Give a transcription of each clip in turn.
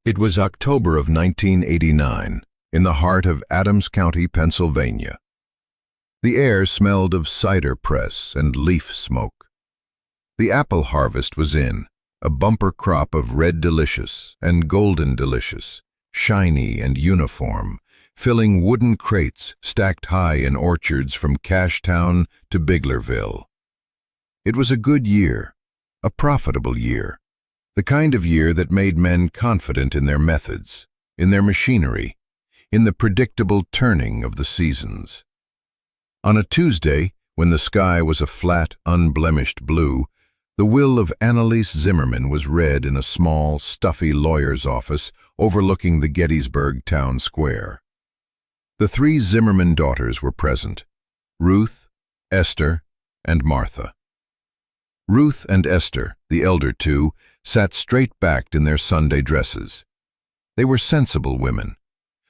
It was October of 1989, in the heart of Adams County, Pennsylvania. The air smelled of cider press and leaf smoke. The apple harvest was in, a bumper crop of red delicious and golden delicious, shiny and uniform, filling wooden crates stacked high in orchards from Cashtown to Biglerville. It was a good year, a profitable year, the kind of year that made men confident in their methods, in their machinery, in the predictable turning of the seasons. On a Tuesday, when the sky was a flat, unblemished blue, the will of Annalise Zimmerman was read in a small, stuffy lawyer's office overlooking the Gettysburg Town Square. The three Zimmerman daughters were present: Ruth, Esther, and Martha. Ruth and Esther, the elder two, sat straight-backed in their Sunday dresses. They were sensible women.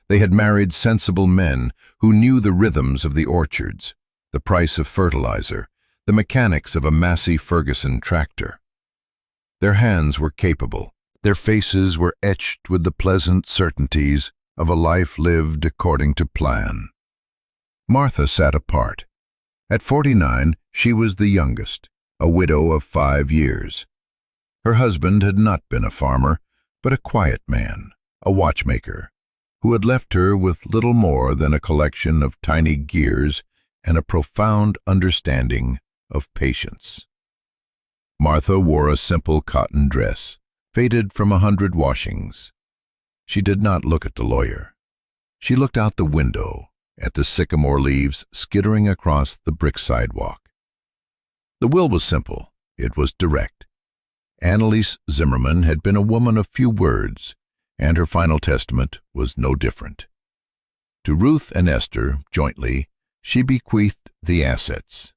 They had married sensible men who knew the rhythms of the orchards, the price of fertilizer, the mechanics of a Massey Ferguson tractor. Their hands were capable. Their faces were etched with the pleasant certainties of a life lived according to plan. Martha sat apart. At 49, she was the youngest, a widow of 5 years. Her husband had not been a farmer, but a quiet man, a watchmaker, who had left her with little more than a collection of tiny gears and a profound understanding of patience. Martha wore a simple cotton dress, faded from 100 washings. She did not look at the lawyer. She looked out the window at the sycamore leaves skittering across the brick sidewalk. The will was simple. It was direct. Annalise Zimmerman had been a woman of few words, and her final testament was no different. To Ruth and Esther, jointly, she bequeathed the assets: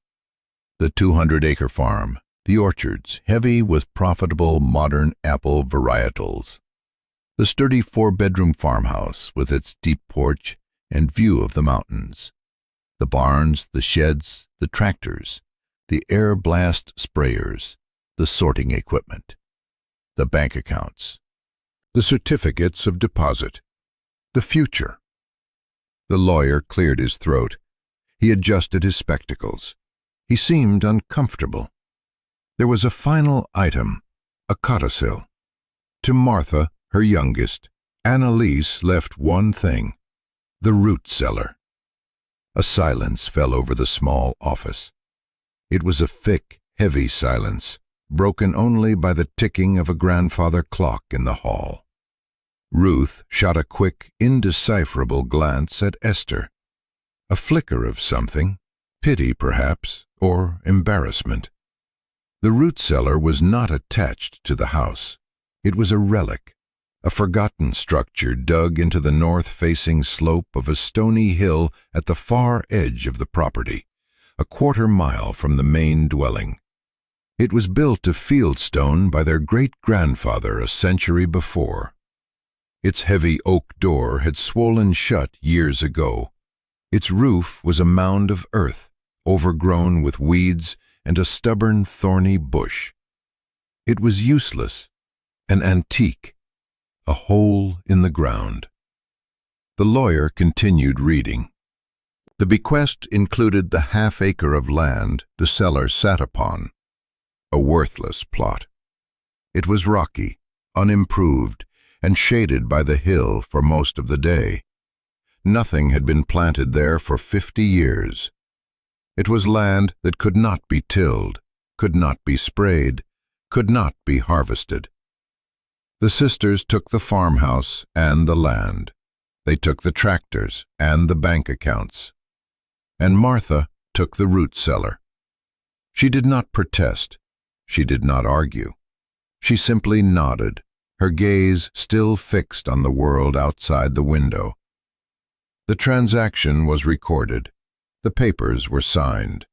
the 200-acre farm, the orchards, heavy with profitable modern apple varietals, the sturdy 4-bedroom farmhouse with its deep porch and view of the mountains, the barns, the sheds, the tractors, the air blast sprayers, the sorting equipment, the bank accounts, the certificates of deposit, the future. The lawyer cleared his throat. He adjusted his spectacles. He seemed uncomfortable. There was a final item, a codicil. To Martha, her youngest, Annalise left one thing: the root cellar. A silence fell over the small office. It was a thick, heavy silence, broken only by the ticking of a grandfather clock in the hall. Ruth shot a quick, indecipherable glance at Esther. A flicker of something, pity perhaps, or embarrassment. The root cellar was not attached to the house. It was a relic, a forgotten structure dug into the north-facing slope of a stony hill at the far edge of the property, a quarter-mile from the main dwelling. It was built of fieldstone by their great-grandfather a century before. Its heavy oak door had swollen shut years ago. Its roof was a mound of earth, overgrown with weeds and a stubborn, thorny bush. It was useless, an antique, a hole in the ground. The lawyer continued reading. The bequest included the half-acre of land the cellar sat upon, a worthless plot. It was rocky, unimproved, and shaded by the hill for most of the day. Nothing had been planted there for 50 years. It was land that could not be tilled, could not be sprayed, could not be harvested. The sisters took the farmhouse and the land. They took the tractors and the bank accounts. And Martha took the root cellar. She did not protest. She did not argue. She simply nodded, her gaze still fixed on the world outside the window. The transaction was recorded. The papers were signed.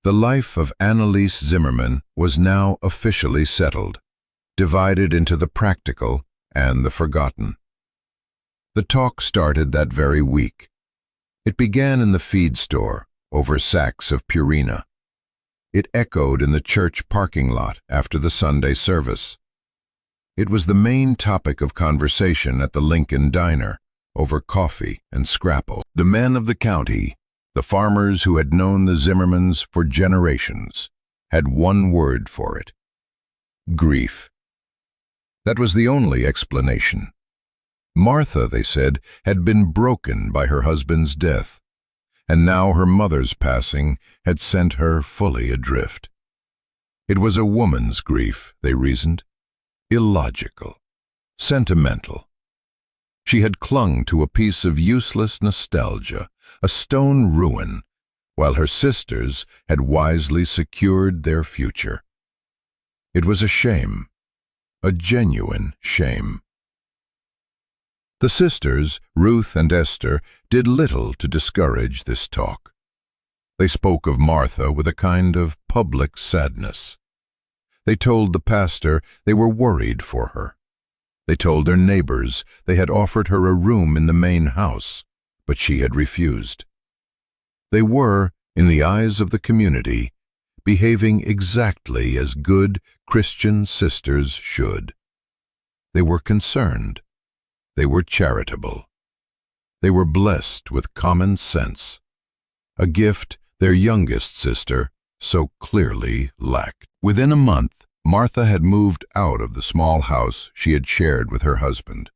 The life of Annalise Zimmerman was now officially settled, divided into the practical and the forgotten. The talk started that very week. It began in the feed store, over sacks of Purina. It echoed in the church parking lot after the Sunday service. It was the main topic of conversation at the Lincoln Diner, over coffee and scrapple. The men of the county, the farmers who had known the Zimmermans for generations, had one word for it: grief. That was the only explanation. Martha, they said, had been broken by her husband's death, and now her mother's passing had sent her fully adrift. It was a woman's grief, they reasoned, illogical, sentimental. She had clung to a piece of useless nostalgia, a stone ruin, while her sisters had wisely secured their future. It was a shame, a genuine shame. The sisters, Ruth and Esther, did little to discourage this talk. They spoke of Martha with a kind of public sadness. They told the pastor they were worried for her. They told their neighbors they had offered her a room in the main house, but she had refused. They were, in the eyes of the community, behaving exactly as good Christian sisters should. They were concerned. They were charitable. They were blessed with common sense, a gift their youngest sister so clearly lacked. Within a month, Martha had moved out of the small house she had shared with her husband.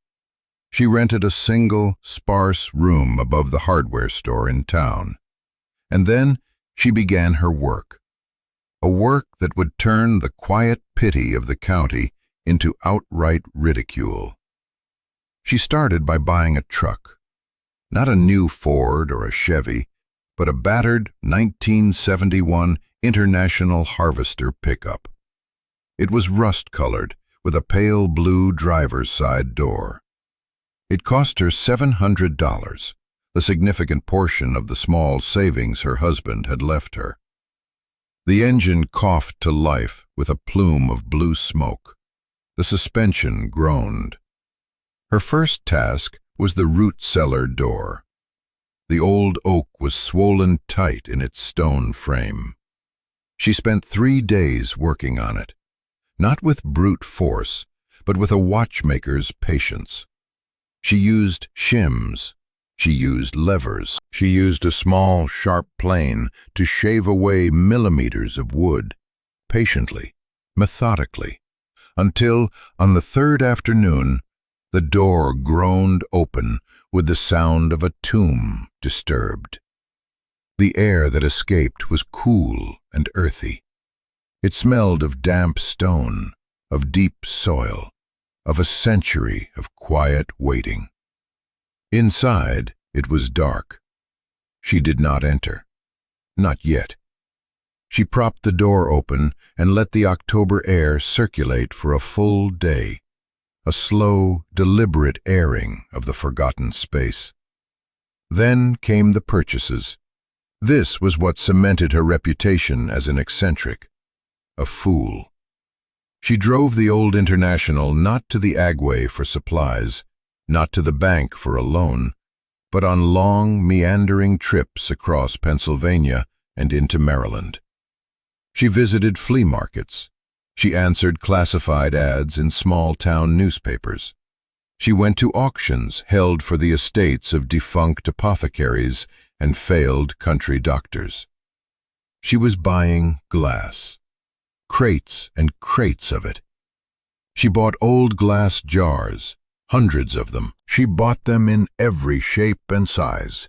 She rented a single, sparse room above the hardware store in town. And then she began her work, a work that would turn the quiet pity of the county into outright ridicule. She started by buying a truck, not a new Ford or a Chevy, but a battered 1971 International Harvester pickup. It was rust-colored, with a pale blue driver's side door. It cost her $700, a significant portion of the small savings her husband had left her. The engine coughed to life with a plume of blue smoke. The suspension groaned. Her first task was the root cellar door. The old oak was swollen tight in its stone frame. She spent 3 days working on it, not with brute force, but with a watchmaker's patience. She used shims. She used levers. She used a small, sharp plane to shave away millimeters of wood, patiently, methodically, until, on the third afternoon, the door groaned open with the sound of a tomb disturbed. The air that escaped was cool and earthy. It smelled of damp stone, of deep soil, of a century of quiet waiting. Inside, it was dark. She did not enter. Not yet. She propped the door open and let the October air circulate for a full day, a slow, deliberate airing of the forgotten space. Then came the purchases. This was what cemented her reputation as an eccentric, a fool. She drove the old International not to the Agway for supplies, not to the bank for a loan, but on long, meandering trips across Pennsylvania and into Maryland. She visited flea markets. She answered classified ads in small-town newspapers. She went to auctions held for the estates of defunct apothecaries and failed country doctors. She was buying glass, crates and crates of it. She bought old glass jars, hundreds of them. She bought them in every shape and size.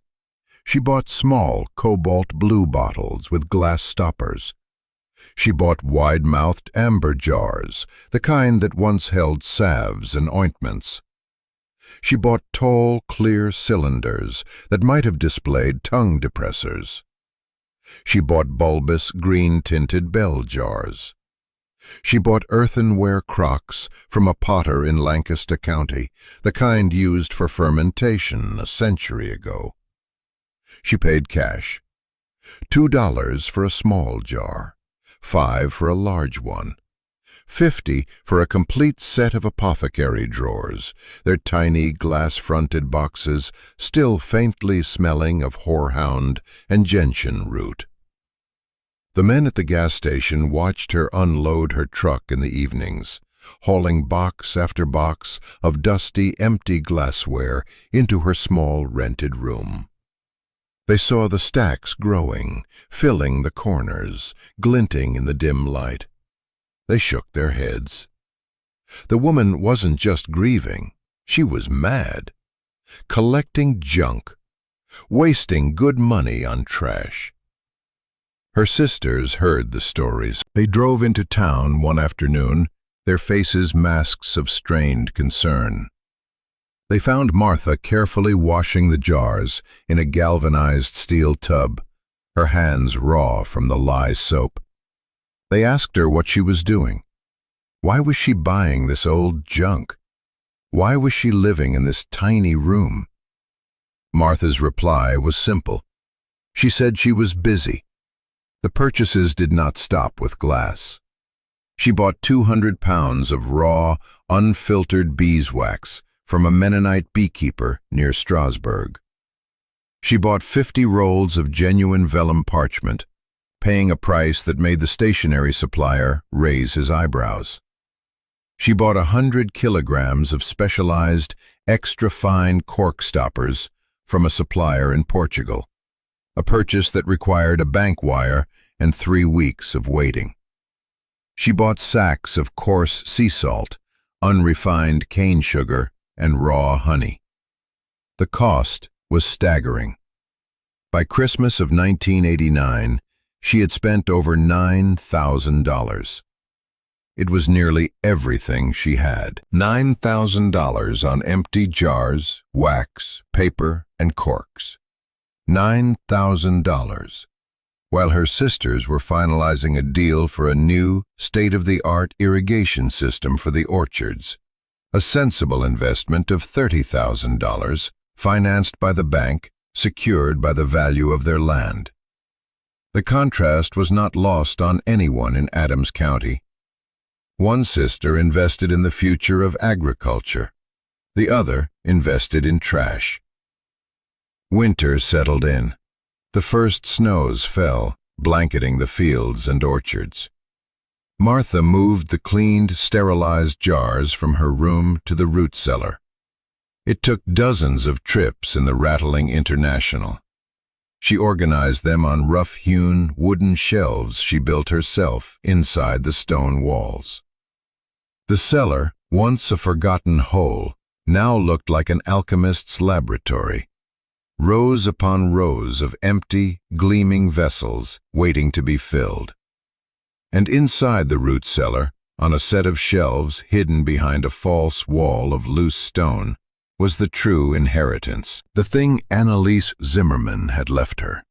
She bought small cobalt blue bottles with glass stoppers. She bought wide-mouthed amber jars, the kind that once held salves and ointments. She bought tall, clear cylinders that might have displayed tongue depressors. She bought bulbous, green-tinted bell jars. She bought earthenware crocks from a potter in Lancaster County, the kind used for fermentation a century ago. She paid cash, $2 for a small jar, $5 for a large one, $50 for a complete set of apothecary drawers, their tiny glass-fronted boxes still faintly smelling of horehound and gentian root. The men at the gas station watched her unload her truck in the evenings, hauling box after box of dusty, empty glassware into her small rented room. They saw the stacks growing, filling the corners, glinting in the dim light. They shook their heads. The woman wasn't just grieving, she was mad. Collecting junk, wasting good money on trash. Her sisters heard the stories. They drove into town one afternoon, their faces masks of strained concern. They found Martha carefully washing the jars in a galvanized steel tub, her hands raw from the lye soap. They asked her what she was doing. Why was she buying this old junk? Why was she living in this tiny room? Martha's reply was simple. She said she was busy. The purchases did not stop with glass. She bought 200 pounds of raw, unfiltered beeswax from a Mennonite beekeeper near Strasbourg. She bought 50 rolls of genuine vellum parchment, paying a price that made the stationery supplier raise his eyebrows. She bought 100 kilograms of specialized, extra-fine cork stoppers from a supplier in Portugal, a purchase that required a bank wire and 3 weeks of waiting. She bought sacks of coarse sea salt, unrefined cane sugar, and raw honey. The cost was staggering. By Christmas of 1989, she had spent over $9,000. It was nearly everything she had. $9,000 on empty jars, wax, paper, and corks. $9,000. While her sisters were finalizing a deal for a new, state-of-the-art irrigation system for the orchards. A sensible investment of $30,000, financed by the bank, secured by the value of their land. The contrast was not lost on anyone in Adams County. One sister invested in the future of agriculture. The other invested in trash. Winter settled in. The first snows fell, blanketing the fields and orchards. Martha moved the cleaned, sterilized jars from her room to the root cellar. It took dozens of trips in the rattling International. She organized them on rough-hewn wooden shelves she built herself inside the stone walls. The cellar, once a forgotten hole, now looked like an alchemist's laboratory. Rows upon rows of empty, gleaming vessels waiting to be filled. And inside the root cellar, on a set of shelves hidden behind a false wall of loose stone, was the true inheritance. The thing Annalise Zimmerman had left her.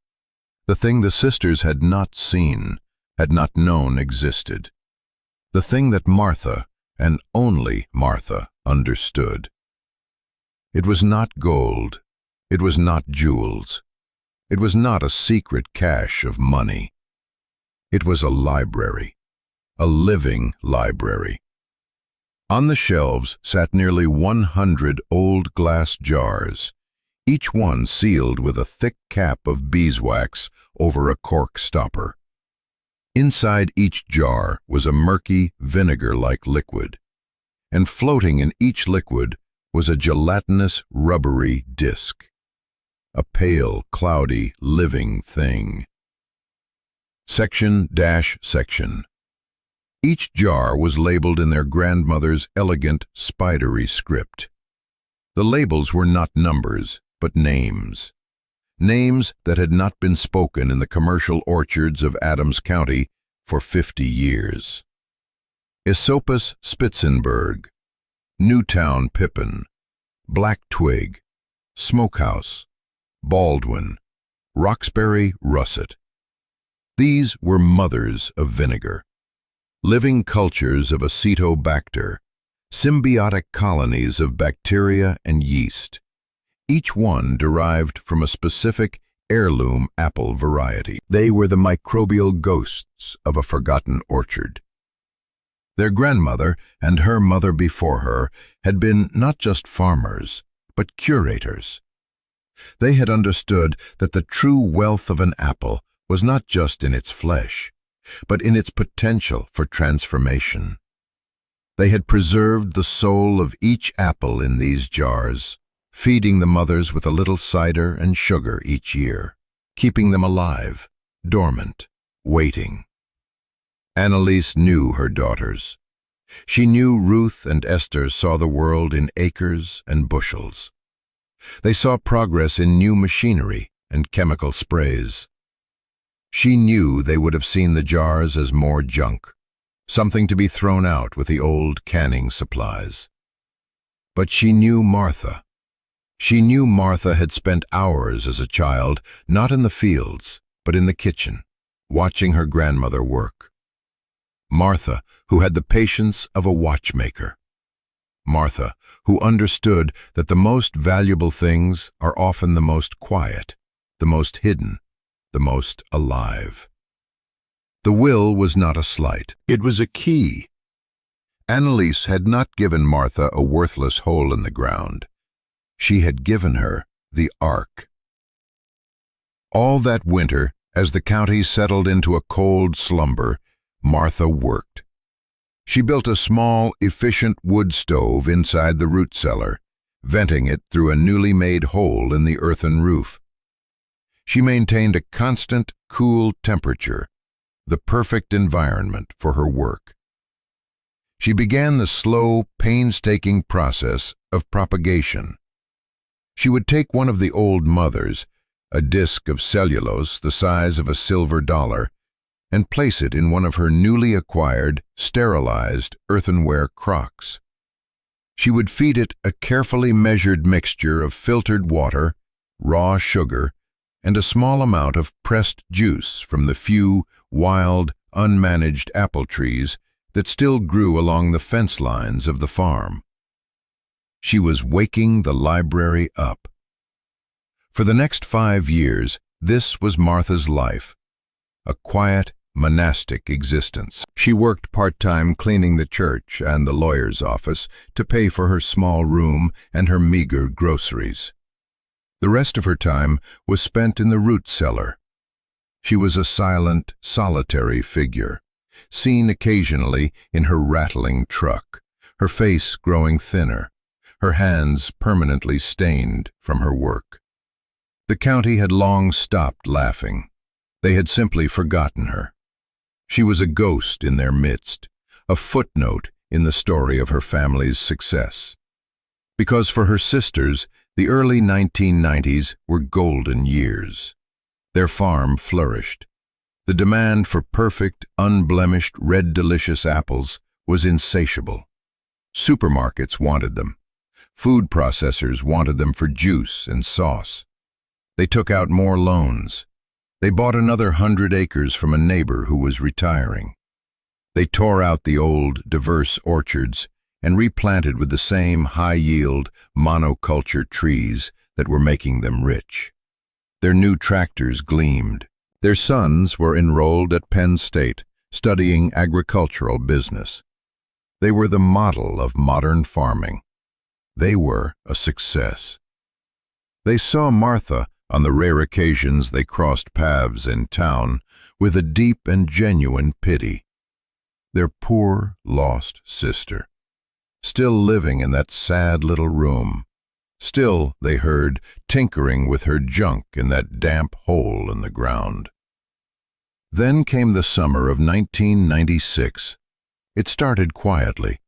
The thing the sisters had not seen, had not known existed. The thing that Martha, and only Martha, understood. It was not gold. It was not jewels. It was not a secret cache of money. It was a library, a living library. On the shelves sat nearly 100 old glass jars, each one sealed with a thick cap of beeswax over a cork stopper. Inside each jar was a murky, vinegar-like liquid, and floating in each liquid was a gelatinous, rubbery disc. A pale, cloudy, living thing. Section-section. Each jar was labeled in their grandmother's elegant, spidery script. The labels were not numbers, but names. Names that had not been spoken in the commercial orchards of Adams County for 50 years. Esopus Spitzenberg, Newtown Pippin, Black Twig, Smokehouse, Baldwin, Roxbury Russet. These were mothers of vinegar, living cultures of acetobacter, symbiotic colonies of bacteria and yeast, each one derived from a specific heirloom apple variety. They were the microbial ghosts of a forgotten orchard. Their grandmother and her mother before her had been not just farmers, but curators. They had understood that the true wealth of an apple was not just in its flesh, but in its potential for transformation. They had preserved the soul of each apple in these jars, feeding the mothers with a little cider and sugar each year, keeping them alive, dormant, waiting. Annalise knew her daughters. She knew Ruth and Esther saw the world in acres and bushels. They saw progress in new machinery and chemical sprays. She knew they would have seen the jars as more junk, something to be thrown out with the old canning supplies. But she knew Martha. She knew Martha had spent hours as a child, not in the fields, but in the kitchen, watching her grandmother work. Martha, who had the patience of a watchmaker. Martha, who understood that the most valuable things are often the most quiet, the most hidden, the most alive. The will was not a slight. It was a key. Annalise had not given Martha a worthless hole in the ground. She had given her the ark. All that winter, as the county settled into a cold slumber, Martha worked. She built a small, efficient wood stove inside the root cellar, venting it through a newly made hole in the earthen roof. She maintained a constant, cool temperature, the perfect environment for her work. She began the slow, painstaking process of propagation. She would take one of the old mothers, a disc of cellulose the size of a silver dollar, and place it in one of her newly acquired, sterilized earthenware crocks. She would feed it a carefully measured mixture of filtered water, raw sugar, and a small amount of pressed juice from the few wild, unmanaged apple trees that still grew along the fence lines of the farm. She was waking the library up. For the next 5 years, this was Martha's life, a quiet, monastic existence. She worked part-time cleaning the church and the lawyer's office to pay for her small room and her meager groceries. The rest of her time was spent in the root cellar. She was a silent, solitary figure, seen occasionally in her rattling truck, her face growing thinner, her hands permanently stained from her work. The county had long stopped laughing. They had simply forgotten her. She was a ghost in their midst, a footnote in the story of her family's success. Because for her sisters, the early 1990s were golden years. Their farm flourished. The demand for perfect, unblemished, red delicious apples was insatiable. Supermarkets wanted them. Food processors wanted them for juice and sauce. They took out more loans. They bought another 100 acres from a neighbor who was retiring. They tore out the old, diverse orchards and replanted with the same high-yield, monoculture trees that were making them rich. Their new tractors gleamed. Their sons were enrolled at Penn State, studying agricultural business. They were the model of modern farming. They were a success. They saw Martha, on the rare occasions they crossed paths in town, with a deep and genuine pity. Their poor, lost sister, still living in that sad little room, still, they heard, tinkering with her junk in that damp hole in the ground. Then came the summer of 1996. It started quietly,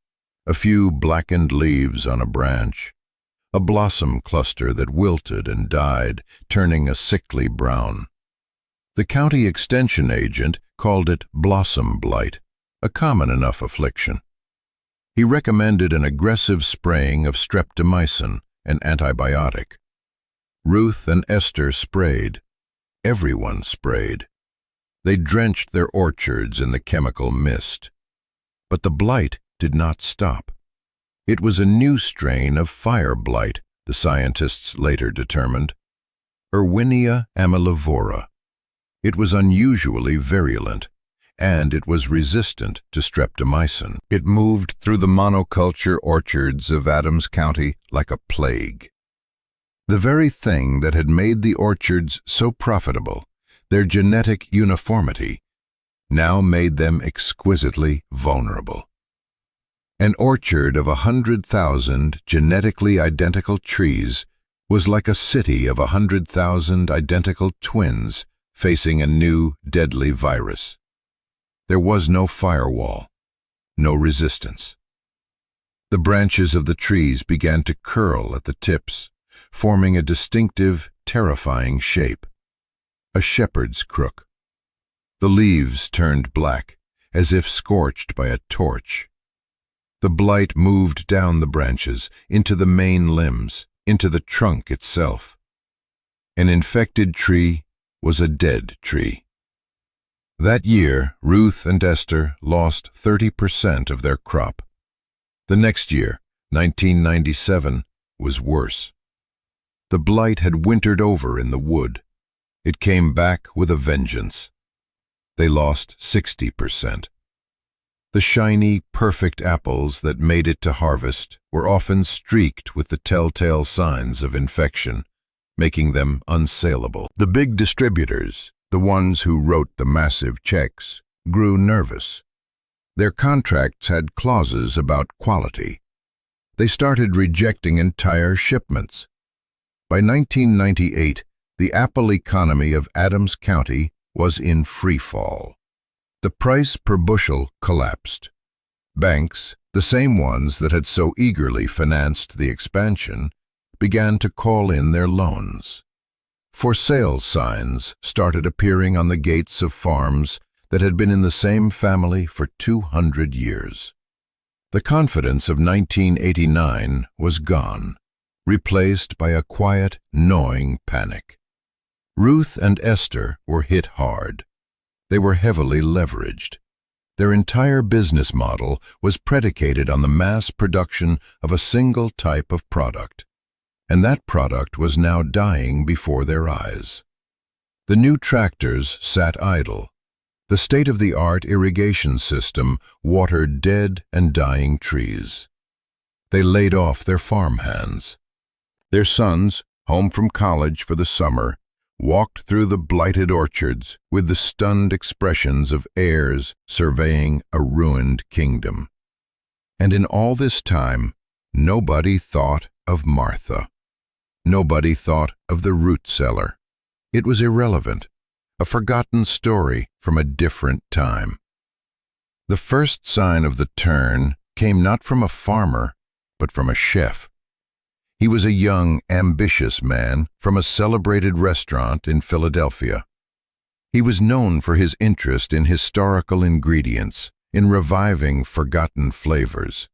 a few blackened leaves on a branch, a blossom cluster that wilted and died, turning a sickly brown. The county extension agent called it blossom blight, a common enough affliction. He recommended an aggressive spraying of streptomycin, an antibiotic. Ruth and Esther sprayed. Everyone sprayed. They drenched their orchards in the chemical mist. But the blight did not stop. It was a new strain of fire blight, the scientists later determined. Erwinia amylivora. It was unusually virulent, and it was resistant to streptomycin. It moved through the monoculture orchards of Adams County like a plague. The very thing that had made the orchards so profitable, their genetic uniformity, now made them exquisitely vulnerable. An orchard of 100,000 genetically identical trees was like a city of 100,000 identical twins facing a new, deadly virus. There was no firewall, no resistance. The branches of the trees began to curl at the tips, forming a distinctive, terrifying shape, a shepherd's crook. The leaves turned black, as if scorched by a torch. The blight moved down the branches, into the main limbs, into the trunk itself. An infected tree was a dead tree. That year, Ruth and Esther lost 30% of their crop. The next year, 1997, was worse. The blight had wintered over in the wood. It came back with a vengeance. They lost 60%. The shiny, perfect apples that made it to harvest were often streaked with the telltale signs of infection, making them unsaleable. The big distributors, the ones who wrote the massive checks, grew nervous. Their contracts had clauses about quality. They started rejecting entire shipments. By 1998, the apple economy of Adams County was in free fall. The price per bushel collapsed. Banks, the same ones that had so eagerly financed the expansion, began to call in their loans. For sale signs started appearing on the gates of farms that had been in the same family for 200 years. The confidence of 1989 was gone, replaced by a quiet, gnawing panic. Ruth and Esther were hit hard. They were heavily leveraged. Their entire business model was predicated on the mass production of a single type of product, and that product was now dying before their eyes. The new tractors sat idle. The state-of-the-art irrigation system watered dead and dying trees. They laid off their farmhands. Their sons, home from college for the summer, walked through the blighted orchards with the stunned expressions of heirs surveying a ruined kingdom. And in all this time, nobody thought of Martha. Nobody thought of the root cellar. It was irrelevant, a forgotten story from a different time. The first sign of the turn came not from a farmer, but from a chef. He was a young, ambitious man from a celebrated restaurant in Philadelphia. He was known for his interest in historical ingredients, in reviving forgotten flavors.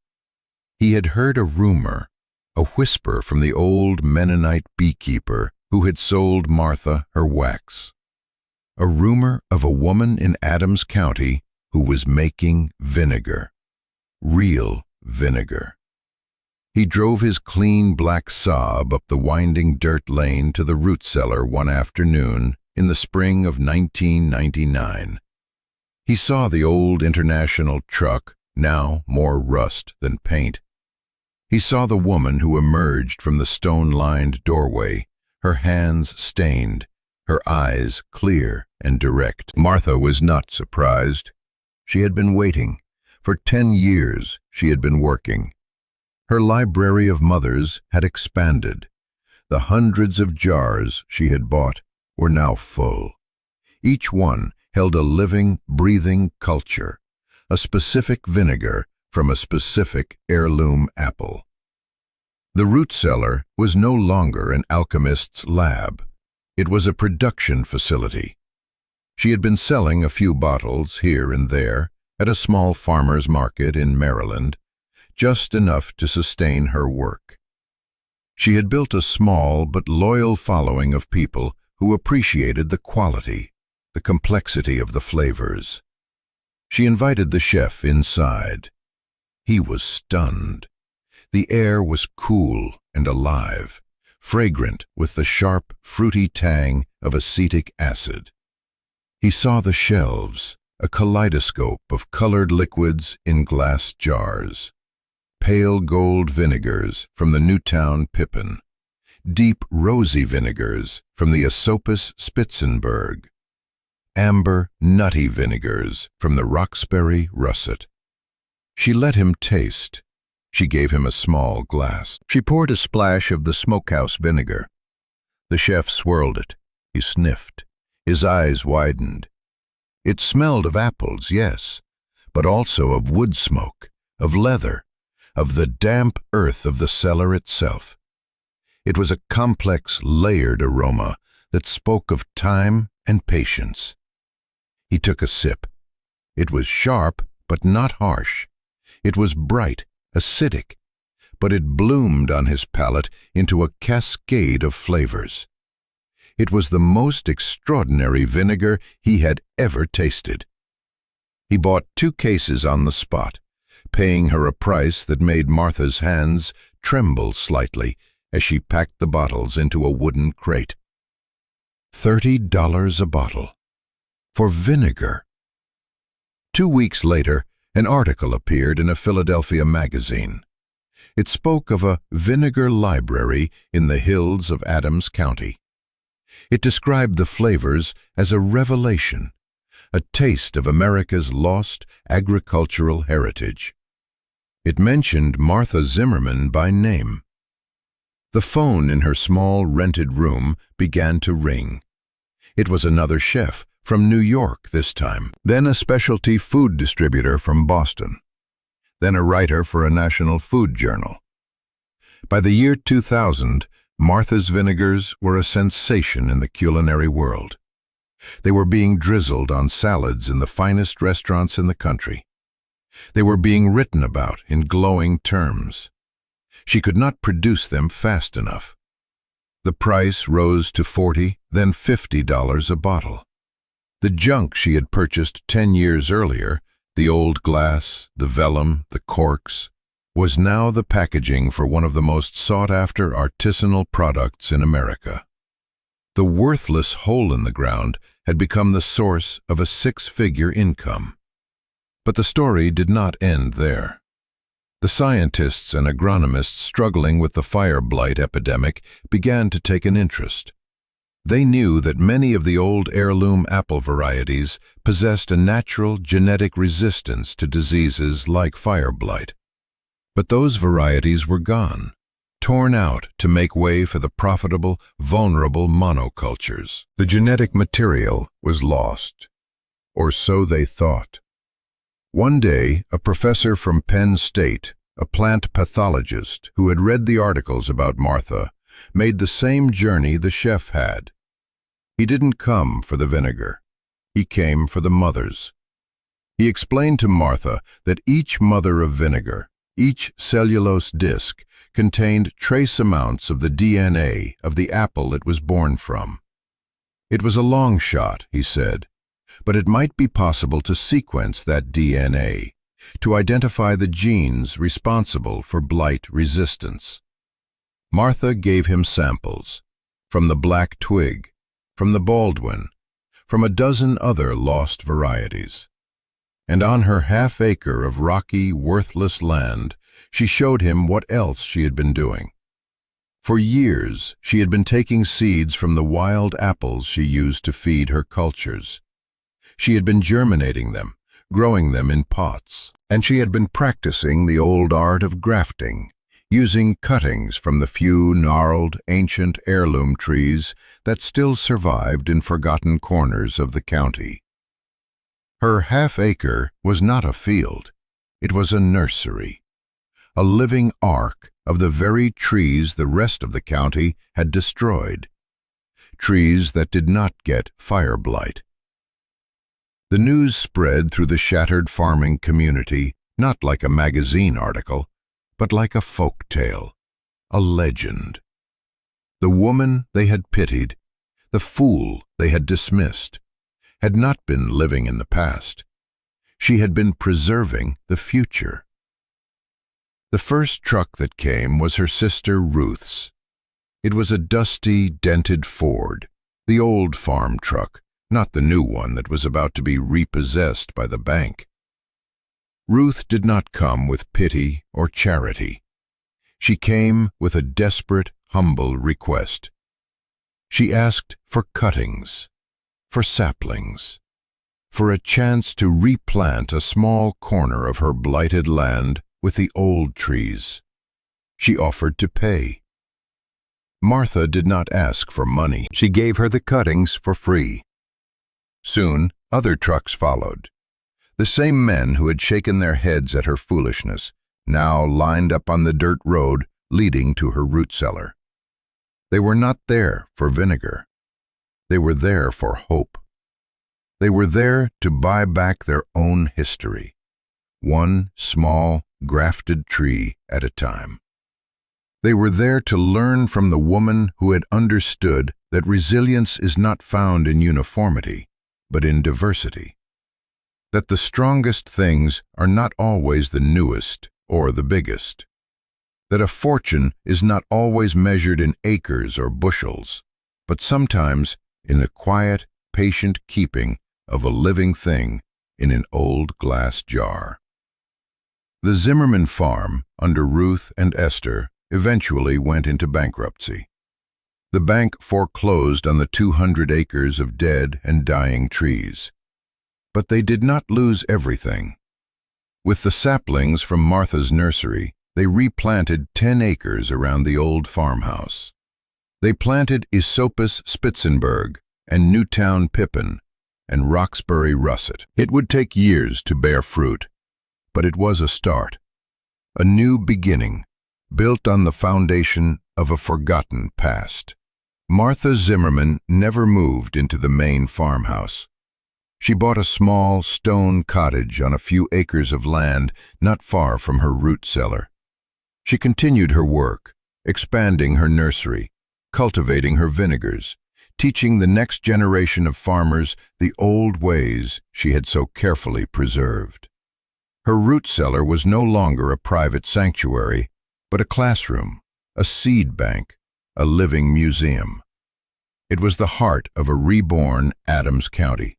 He had heard a rumor, a whisper from the old Mennonite beekeeper who had sold Martha her wax. A rumor of a woman in Adams County who was making vinegar, real vinegar. He drove his clean black Saab up the winding dirt lane to the root cellar one afternoon in the spring of 1999. He saw the old international truck, now more rust than paint. He saw the woman who emerged from the stone-lined doorway, her hands stained, her eyes clear and direct. Martha was not surprised. She had been waiting. For 10 years she had been working. Her library of mothers had expanded. The hundreds of jars she had bought were now full. Each one held a living, breathing culture, a specific vinegar from a specific heirloom apple. The root cellar was no longer an alchemist's lab. It was a production facility. She had been selling a few bottles here and there at a small farmer's market in Maryland, just enough to sustain her work. She had built a small but loyal following of people who appreciated the quality, the complexity of the flavors. She invited the chef inside. He was stunned. The air was cool and alive, fragrant with the sharp, fruity tang of acetic acid. He saw the shelves, a kaleidoscope of colored liquids in glass jars. Pale gold vinegars from the Newtown Pippin, deep rosy vinegars from the Esopus Spitzenberg, amber nutty vinegars from the Roxbury Russet. She let him taste. She gave him a small glass. She poured a splash of the smokehouse vinegar. The chef swirled it. He sniffed. His eyes widened. It smelled of apples, yes, but also of wood smoke, of leather, of the damp earth of the cellar itself. It was a complex, layered aroma that spoke of time and patience. He took a sip. It was sharp, but not harsh. It was bright, acidic, but it bloomed on his palate into a cascade of flavors. It was the most extraordinary vinegar he had ever tasted. He bought 2 cases on the spot, paying her a price that made Martha's hands tremble slightly as she packed the bottles into a wooden crate. $30 a bottle. For vinegar. 2 weeks later, an article appeared in a Philadelphia magazine. It spoke of a vinegar library in the hills of Adams County. It described the flavors as a revelation, a taste of America's lost agricultural heritage. It mentioned Martha Zimmerman by name. The phone in her small rented room began to ring. It was another chef from New York this time, then a specialty food distributor from Boston, then a writer for a national food journal. By the year 2000, Martha's vinegars were a sensation in the culinary world. They were being drizzled on salads in the finest restaurants in the country. They were being written about in glowing terms. She could not produce them fast enough. The price rose to $40, then $50 a bottle. The junk she had purchased 10 years earlier, the old glass, the vellum, the corks, was now the packaging for one of the most sought-after artisanal products in America. The worthless hole in the ground had become the source of a 6-figure income. But the story did not end there. The scientists and agronomists struggling with the fire blight epidemic began to take an interest. They knew that many of the old heirloom apple varieties possessed a natural genetic resistance to diseases like fire blight. But those varieties were gone, torn out to make way for the profitable, vulnerable monocultures. The genetic material was lost, or so they thought. One day, a professor from Penn State, a plant pathologist who had read the articles about Martha, made the same journey the chef had. He didn't come for the vinegar. He came for the mothers. He explained to Martha that each mother of vinegar, each cellulose disc, contained trace amounts of the DNA of the apple it was born from. It was a long shot, he said, but it might be possible to sequence that DNA, to identify the genes responsible for blight resistance. Martha gave him samples, from the black twig, from the Baldwin, from a dozen other lost varieties. And on her half-acre of rocky, worthless land, she showed him what else she had been doing. For years, she had been taking seeds from the wild apples she used to feed her cultures. She had been germinating them, growing them in pots, and she had been practicing the old art of grafting, using cuttings from the few gnarled, ancient heirloom trees that still survived in forgotten corners of the county. Her half-acre was not a field. It was a nursery, a living ark of the very trees the rest of the county had destroyed, trees that did not get fire blight. The news spread through the shattered farming community, not like a magazine article, but like a folk tale, a legend. The woman they had pitied, the fool they had dismissed, had not been living in the past. She had been preserving the future. The first truck that came was her sister Ruth's. It was a dusty, dented Ford, the old farm truck, not the new one that was about to be repossessed by the bank. Ruth did not come with pity or charity. She came with a desperate, humble request. She asked for cuttings, for saplings, for a chance to replant a small corner of her blighted land with the old trees. She offered to pay. Martha did not ask for money. She gave her the cuttings for free. Soon, other trucks followed. The same men who had shaken their heads at her foolishness now lined up on the dirt road leading to her root cellar. They were not there for vinegar. They were there for hope. They were there to buy back their own history, one small, grafted tree at a time. They were there to learn from the woman who had understood that resilience is not found in uniformity, but in diversity. That the strongest things are not always the newest or the biggest. That a fortune is not always measured in acres or bushels, but sometimes in the quiet, patient keeping of a living thing in an old glass jar. The Zimmerman farm, under Ruth and Esther, eventually went into bankruptcy. The bank foreclosed on the 200 acres of dead and dying trees. But they did not lose everything. With the saplings from Martha's nursery, they replanted 10 acres around the old farmhouse. They planted Esopus Spitzenberg and Newtown Pippin and Roxbury Russet. It would take years to bear fruit, but it was a start, a new beginning, built on the foundation of a forgotten past. Martha Zimmerman never moved into the main farmhouse. She bought a small stone cottage on a few acres of land not far from her root cellar. She continued her work, expanding her nursery, cultivating her vinegars, teaching the next generation of farmers the old ways she had so carefully preserved. Her root cellar was no longer a private sanctuary, but a classroom, a seed bank, a living museum. It was the heart of a reborn Adams County.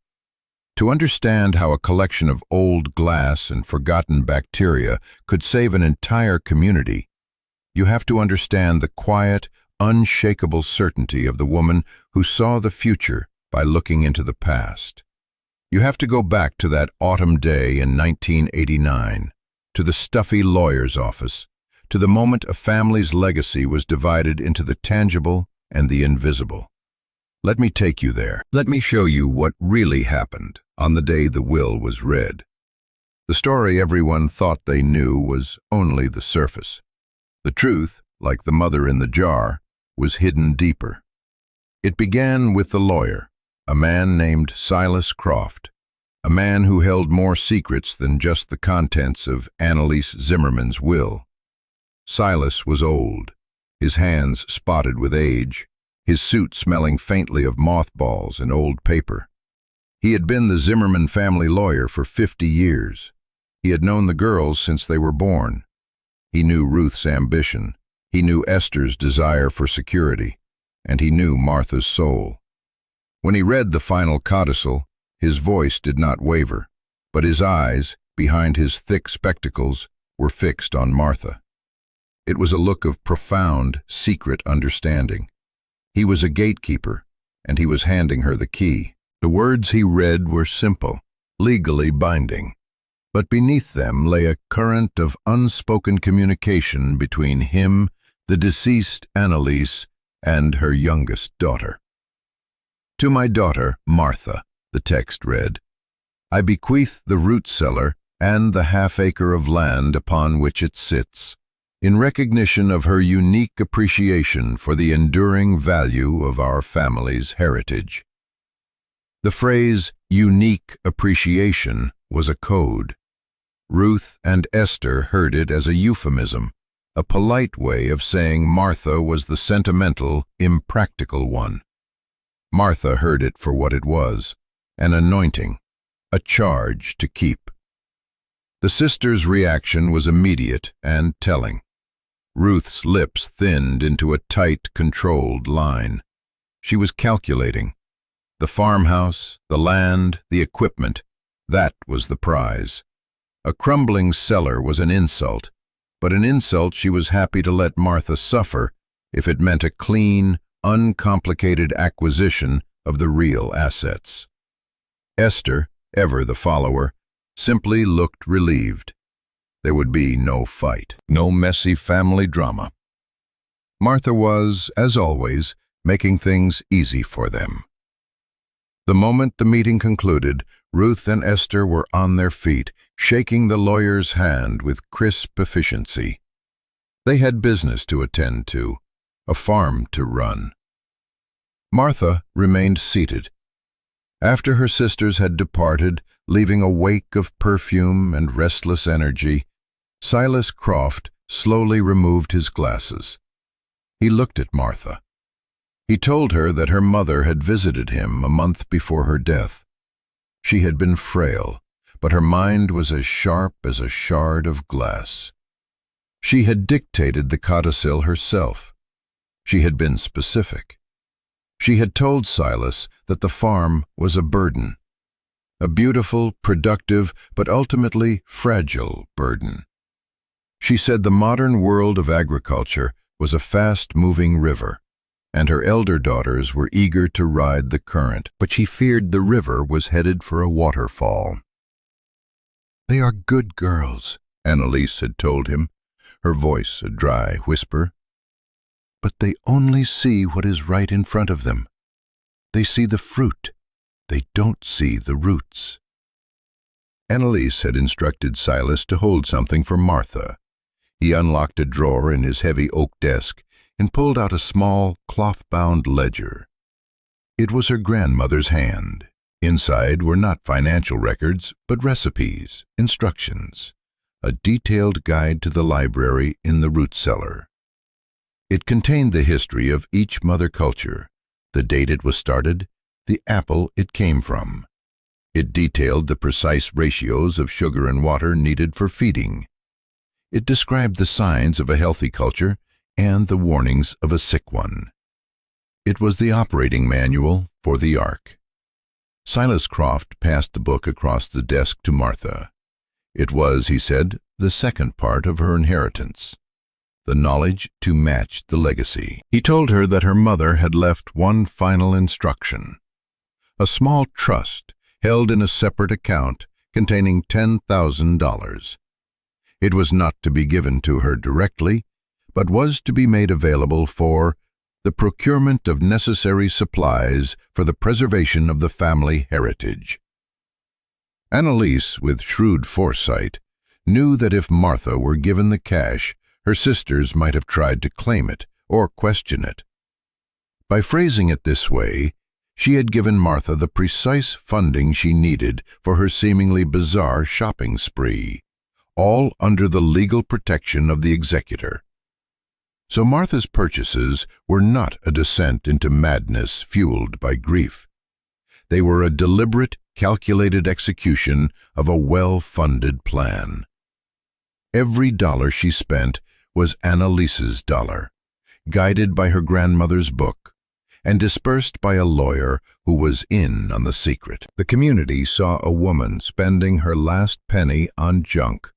To understand how a collection of old glass and forgotten bacteria could save an entire community, you have to understand the quiet, unshakable certainty of the woman who saw the future by looking into the past. You have to go back to that autumn day in 1989, to the stuffy lawyer's office, to the moment a family's legacy was divided into the tangible and the invisible. Let me take you there. Let me show you what really happened on the day the will was read. The story everyone thought they knew was only the surface. The truth, like the mother in the jar, was hidden deeper. It began with the lawyer, a man named Silas Croft, a man who held more secrets than just the contents of Annalise Zimmerman's will. Silas was old, his hands spotted with age, his suit smelling faintly of mothballs and old paper. He had been the Zimmerman family lawyer for 50 years. He had known the girls since they were born. He knew Ruth's ambition, he knew Esther's desire for security, and he knew Martha's soul. When he read the final codicil, his voice did not waver, but his eyes, behind his thick spectacles, were fixed on Martha. It was a look of profound, secret understanding. He was a gatekeeper, and he was handing her the key. The words he read were simple, legally binding, but beneath them lay a current of unspoken communication between him, the deceased Annalise, and her youngest daughter. To my daughter, Martha, the text read, I bequeath the root cellar and the half-acre of land upon which it sits, in recognition of her unique appreciation for the enduring value of our family's heritage. The phrase, unique appreciation, was a code. Ruth and Esther heard it as a euphemism, a polite way of saying Martha was the sentimental, impractical one. Martha heard it for what it was, an anointing, a charge to keep. The sisters' reaction was immediate and telling. Ruth's lips thinned into a tight, controlled line. She was calculating. The farmhouse, the land, the equipment, that was the prize. A crumbling cellar was an insult, but an insult she was happy to let Martha suffer if it meant a clean, uncomplicated acquisition of the real assets. Esther, ever the follower, simply looked relieved. There would be no fight, no messy family drama. Martha was, as always, making things easy for them. The moment the meeting concluded, Ruth and Esther were on their feet, shaking the lawyer's hand with crisp efficiency. They had business to attend to, a farm to run. Martha remained seated. After her sisters had departed, leaving a wake of perfume and restless energy, Silas Croft slowly removed his glasses. He looked at Martha. He told her that her mother had visited him a month before her death. She had been frail, but her mind was as sharp as a shard of glass. She had dictated the codicil herself. She had been specific. She had told Silas that the farm was a burden, a beautiful, productive, but ultimately fragile burden. She said the modern world of agriculture was a fast-moving river, and her elder daughters were eager to ride the current, but she feared the river was headed for a waterfall. "They are good girls," Annalise had told him, her voice a dry whisper. "But they only see what is right in front of them. They see the fruit. They don't see the roots." Annalise had instructed Silas to hold something for Martha. He unlocked a drawer in his heavy oak desk and pulled out a small, cloth-bound ledger. It was her grandmother's hand. Inside were not financial records, but recipes, instructions, a detailed guide to the library in the root cellar. It contained the history of each mother culture, the date it was started, the apple it came from. It detailed the precise ratios of sugar and water needed for feeding. It described the signs of a healthy culture and the warnings of a sick one. It was the operating manual for the Ark. Silas Croft passed the book across the desk to Martha. It was, he said, the second part of her inheritance, the knowledge to match the legacy. He told her that her mother had left one final instruction, a small trust held in a separate account containing $10,000. It was not to be given to her directly, but was to be made available for the procurement of necessary supplies for the preservation of the family heritage. Annalise, with shrewd foresight, knew that if Martha were given the cash, her sisters might have tried to claim it or question it. By phrasing it this way, she had given Martha the precise funding she needed for her seemingly bizarre shopping spree, all under the legal protection of the executor. So Martha's purchases were not a descent into madness fueled by grief. They were a deliberate, calculated execution of a well-funded plan. Every dollar she spent was Annalise's dollar, guided by her grandmother's book, and dispersed by a lawyer who was in on the secret. The community saw a woman spending her last penny on junk.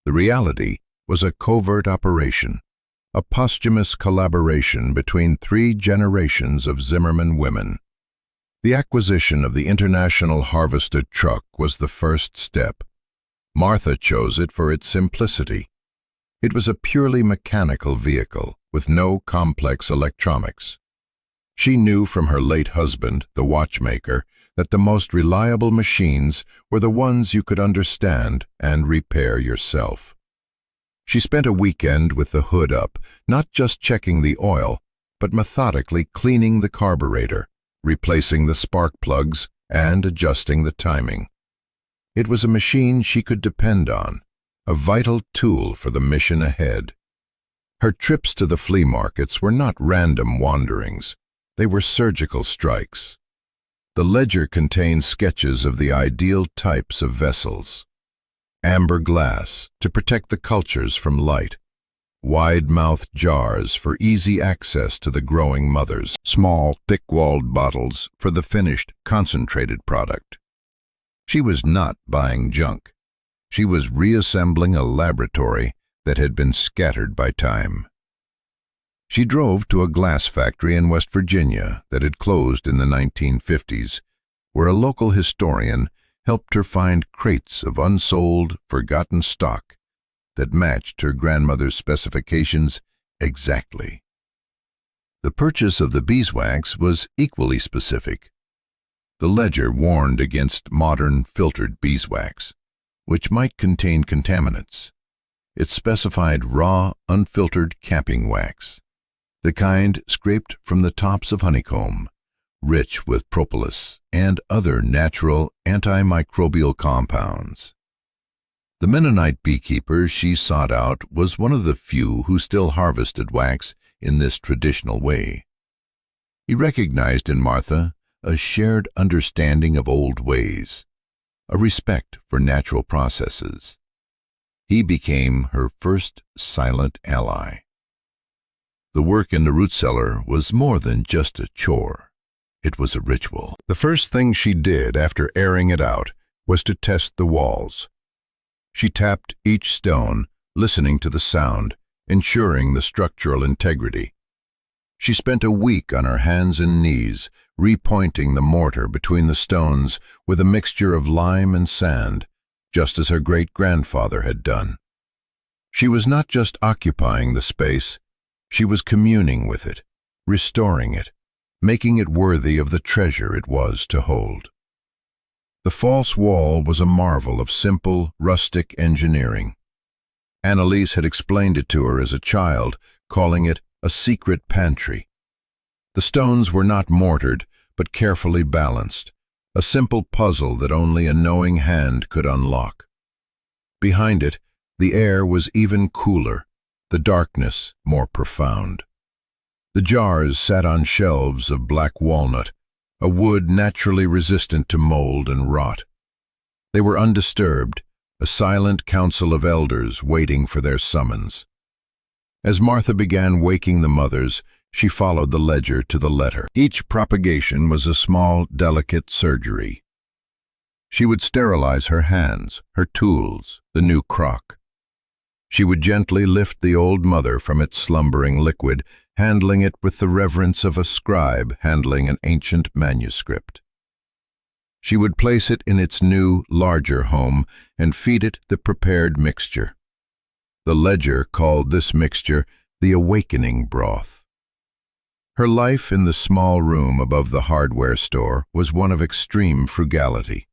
The reality was a covert operation, a posthumous collaboration between 3 generations of Zimmerman women. The acquisition of the International Harvester truck was the first step. Martha chose it for its simplicity. It was a purely mechanical vehicle with no complex electronics. She knew from her late husband, the watchmaker, that the most reliable machines were the ones you could understand and repair yourself. She spent a weekend with the hood up, not just checking the oil, but methodically cleaning the carburetor, replacing the spark plugs, and adjusting the timing. It was a machine she could depend on, a vital tool for the mission ahead. Her trips to the flea markets were not random wanderings. They were surgical strikes. The ledger contained sketches of the ideal types of vessels. Amber glass to protect the cultures from light. Wide-mouthed jars for easy access to the growing mothers. Small, thick-walled bottles for the finished, concentrated product. She was not buying junk. She was reassembling a laboratory that had been scattered by time. She drove to a glass factory in West Virginia that had closed in the 1950s, where a local historian helped her find crates of unsold, forgotten stock that matched her grandmother's specifications exactly. The purchase of the beeswax was equally specific. The ledger warned against modern filtered beeswax, which might contain contaminants. It specified raw, unfiltered capping wax, the kind scraped from the tops of honeycomb, rich with propolis and other natural antimicrobial compounds. The Mennonite beekeeper she sought out was one of the few who still harvested wax in this traditional way. He recognized in Martha a shared understanding of old ways, a respect for natural processes. He became her first silent ally. The work in the root cellar was more than just a chore. It was a ritual. The first thing she did after airing it out was to test the walls. She tapped each stone, listening to the sound, ensuring the structural integrity. She spent a week on her hands and knees, repointing the mortar between the stones with a mixture of lime and sand, just as her great-grandfather had done. She was not just occupying the space, she was communing with it, restoring it, making it worthy of the treasure it was to hold. The false wall was a marvel of simple, rustic engineering. Annalise had explained it to her as a child, calling it a secret pantry. The stones were not mortared, but carefully balanced, a simple puzzle that only a knowing hand could unlock. Behind it, the air was even cooler, the darkness more profound. The jars sat on shelves of black walnut, a wood naturally resistant to mold and rot. They were undisturbed, a silent council of elders waiting for their summons. As Martha began waking the mothers, she followed the ledger to the letter. Each propagation was a small, delicate surgery. She would sterilize her hands, her tools, the new crock. She would gently lift the old mother from its slumbering liquid, handling it with the reverence of a scribe handling an ancient manuscript. She would place it in its new, larger home and feed it the prepared mixture. The ledger called this mixture the awakening broth. Her life in the small room above the hardware store was one of extreme frugality.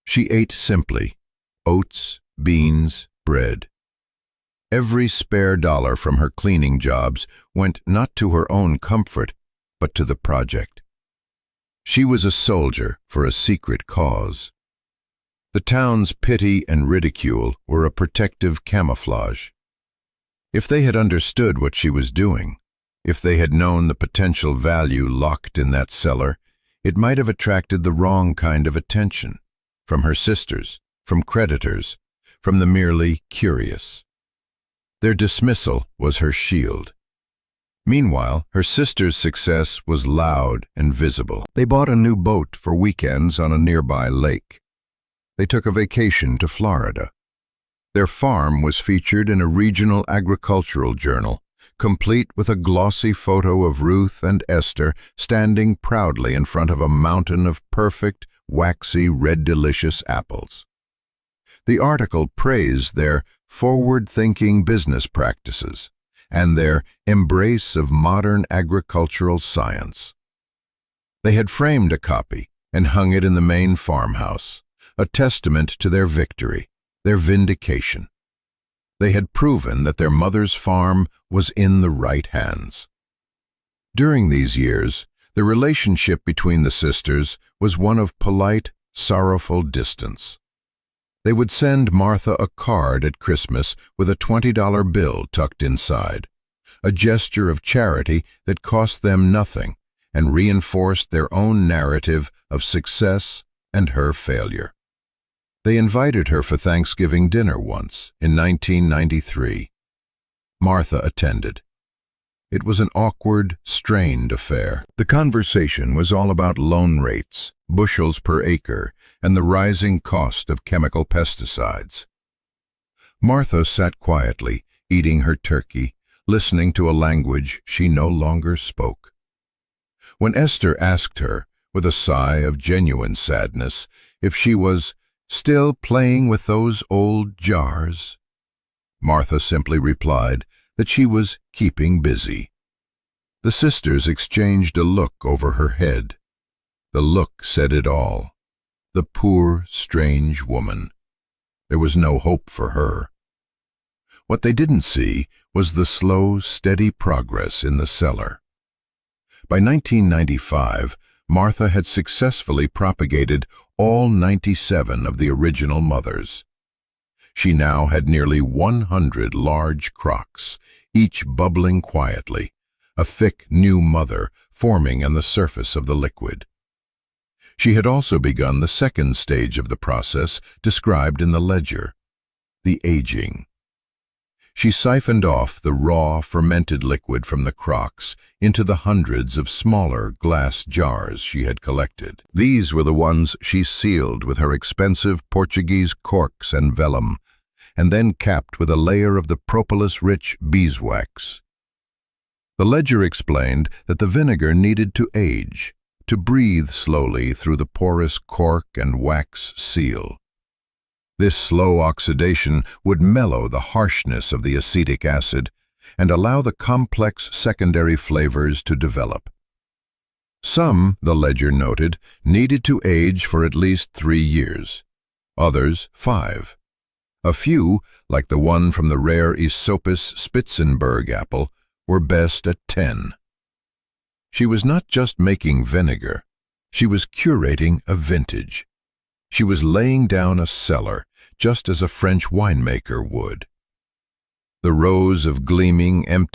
She ate simply: oats, beans, bread. Every spare dollar from her cleaning jobs went not to her own comfort, but to the project. She was a soldier for a secret cause. The town's pity and ridicule were a protective camouflage. If they had understood what she was doing, if they had known the potential value locked in that cellar, it might have attracted the wrong kind of attention, from her sisters, from creditors, from the merely curious. Their dismissal was her shield. Meanwhile, her sister's success was loud and visible. They bought a new boat for weekends on a nearby lake. They took a vacation to Florida. Their farm was featured in a regional agricultural journal, complete with a glossy photo of Ruth and Esther standing proudly in front of a mountain of perfect, waxy, red delicious apples. The article praised their forward-thinking business practices and their embrace of modern agricultural science. They had framed a copy and hung it in the main farmhouse, a testament to their victory, their vindication. They had proven that their mother's farm was in the right hands. During these years, the relationship between the sisters was one of polite, sorrowful distance. They would send Martha a card at Christmas with a $20 bill tucked inside, a gesture of charity that cost them nothing and reinforced their own narrative of success and her failure. They invited her for Thanksgiving dinner once, in 1993. Martha attended. It was an awkward, strained affair. The conversation was all about loan rates, bushels per acre, and the rising cost of chemical pesticides. Martha sat quietly, eating her turkey, listening to a language she no longer spoke. When Esther asked her, with a sigh of genuine sadness, if she was still playing with those old jars. Martha simply replied that she was keeping busy. The sisters exchanged a look over her head. The look said it all. The poor, strange woman. There was no hope for her. What they didn't see was the slow, steady progress in the cellar. By 1995, Martha had successfully propagated all 97 of the original mothers. She now had nearly 100 large crocks, each bubbling quietly, a thick new mother forming on the surface of the liquid. She had also begun the second stage of the process described in the ledger, the aging. She siphoned off the raw, fermented liquid from the crocks into the hundreds of smaller glass jars she had collected. These were the ones she sealed with her expensive Portuguese corks and vellum, and then capped with a layer of the propolis-rich beeswax. The ledger explained that the vinegar needed to age, to breathe slowly through the porous cork and wax seal. This slow oxidation would mellow the harshness of the acetic acid and allow the complex secondary flavors to develop. Some, the ledger noted, needed to age for at least 3 years, others 5. A few, like the one from the rare Aesopus Spitzenberg apple, were best at 10. She was not just making vinegar, she was curating a vintage. She was laying down a cellar, just as a French winemaker would. The rows of gleaming, empty